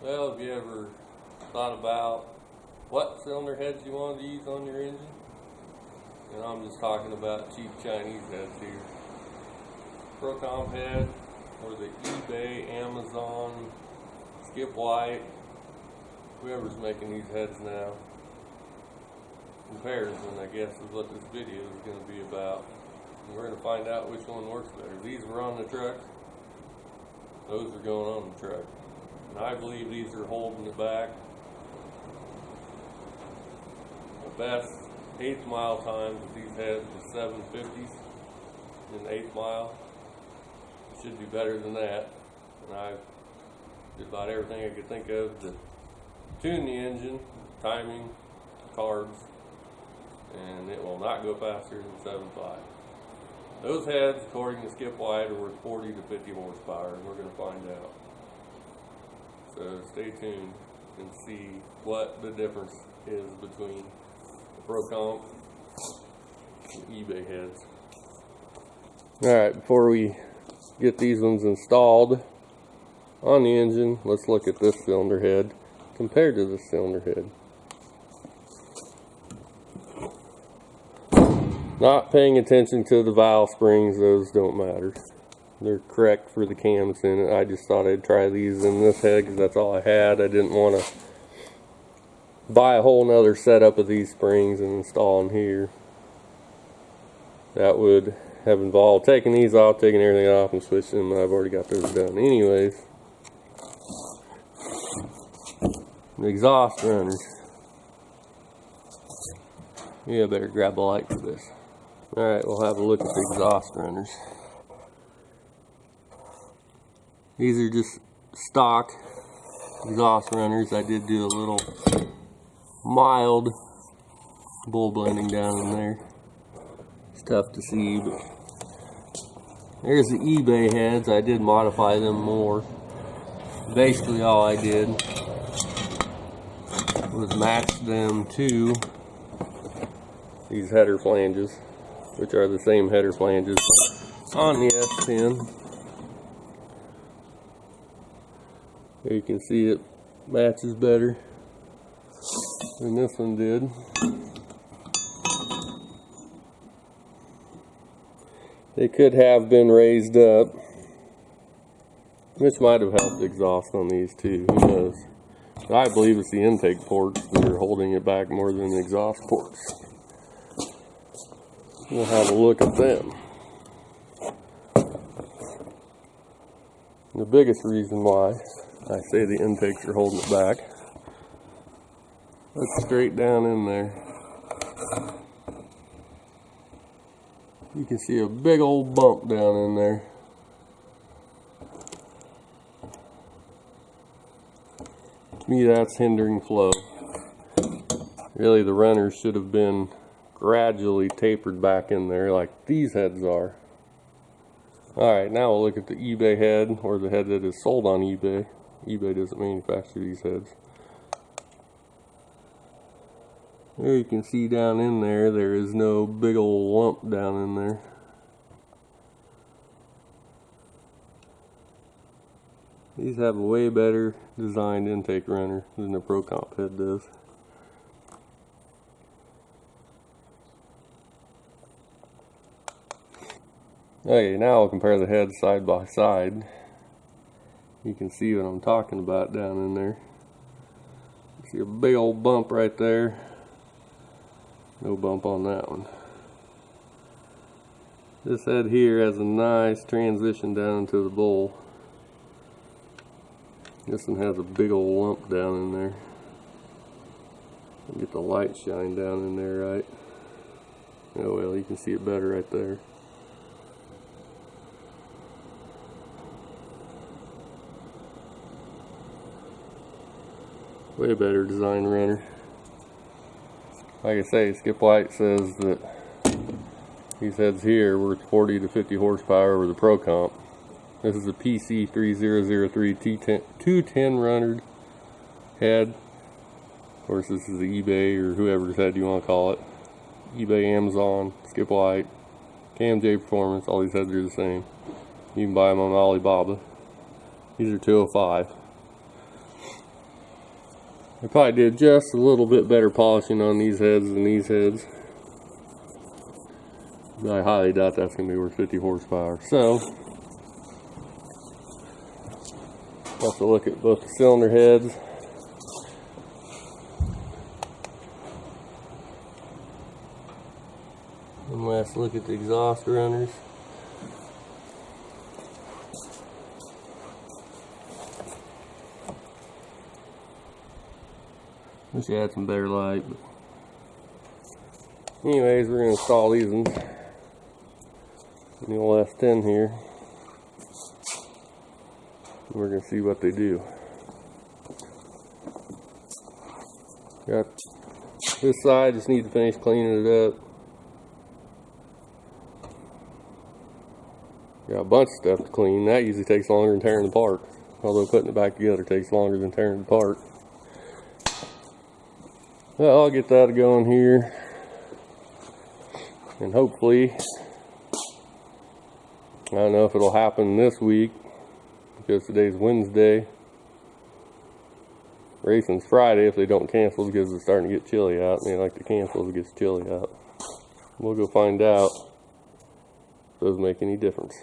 Well, have you ever thought about what cylinder heads you want to use on your engine? And I'm just talking about cheap Chinese heads here. Procomp head, or the eBay, Amazon, Skip White, whoever's making these heads now. Comparison, I guess, is what this video is going to be about. And we're going to find out which one works better. These were on the truck. Those are going on the truck. And I believe these are holding it back. The best 8th mile times with these heads was 750s in the 8th mile. It should be better than that. And I did about everything I could think of to tune the engine, timing, carbs, and it will not go faster than 7.5. Those heads, according to Skip White, are worth 40 to 50 horsepower, and we're going to find out. So stay tuned and see what the difference is between the procomp and eBay heads. Alright, before we get these ones installed on the engine, let's look at this cylinder head compared to this cylinder head. Not paying attention to the valve springs, those don't matter. They're correct for the cams in it. I just thought I'd try these in this head because that's all I had. I didn't want to buy a whole nother setup of these springs and install them here. That would have involved taking these off, taking everything off, and switching them. I've already got those done anyways. The exhaust runners. Yeah, I better grab a light for this. Alright, we'll have a look at the exhaust runners. These are just stock exhaust runners. I did do a little mild bull blending down in there. It's tough to see, but there's the eBay heads. I did modify them more. Basically all I did was match them to these header flanges, which are the same header flanges on the S10. Here you can see it matches better than this one did. They could have been raised up, which might have helped the exhaust on these too, who knows. I believe it's the intake ports that are holding it back more than the exhaust ports. We'll have a look at them. The biggest reason why I say the intakes are holding it back, look straight down in there. You can see a big old bump down in there. To me, that's hindering flow. Really, the runners should have been gradually tapered back in there like these heads are. Alright, now we'll look at the eBay head, or the head that is sold on eBay. eBay doesn't manufacture these heads. There you can see down in there, there is no big old lump down in there. These have a way better designed intake runner than the procomp head does. Okay, now I'll compare the heads side by side. You can see what I'm talking about down in there. You see a big old bump right there. No bump on that one. This head here has a nice transition down into the bowl. This one has a big old lump down in there. Get the light shine down in there right. Oh well, you can see it better right there. Way better design runner. Like I say, Skip White says that these heads here were 40 to 50 horsepower over the procomp. This is a PC 3003 210 runner head. Of course, this is the eBay or whoever's head you want to call it. eBay, Amazon, Skip White, KMJ Performance. All these heads are the same. You can buy them on Alibaba. These are 205. I probably did just a little bit better polishing on these heads than these heads. I highly doubt that's going to be worth 50 horsepower. So, let's look at both the cylinder heads. And let's look at the exhaust runners. Wish I had some better light. But anyways, we're going to install these ones. The old S10 here. We're going to see what they do. Got this side, just need to finish cleaning it up. Got a bunch of stuff to clean. That usually takes longer than tearing it apart. Although putting it back together takes longer than tearing it apart. Well, I'll get that going here. And hopefully, I don't know if it'll happen this week, because today's Wednesday. Racing's Friday if they don't cancel, because it's starting to get chilly out, and they like to cancel if it gets chilly out. We'll go find out if those make any difference.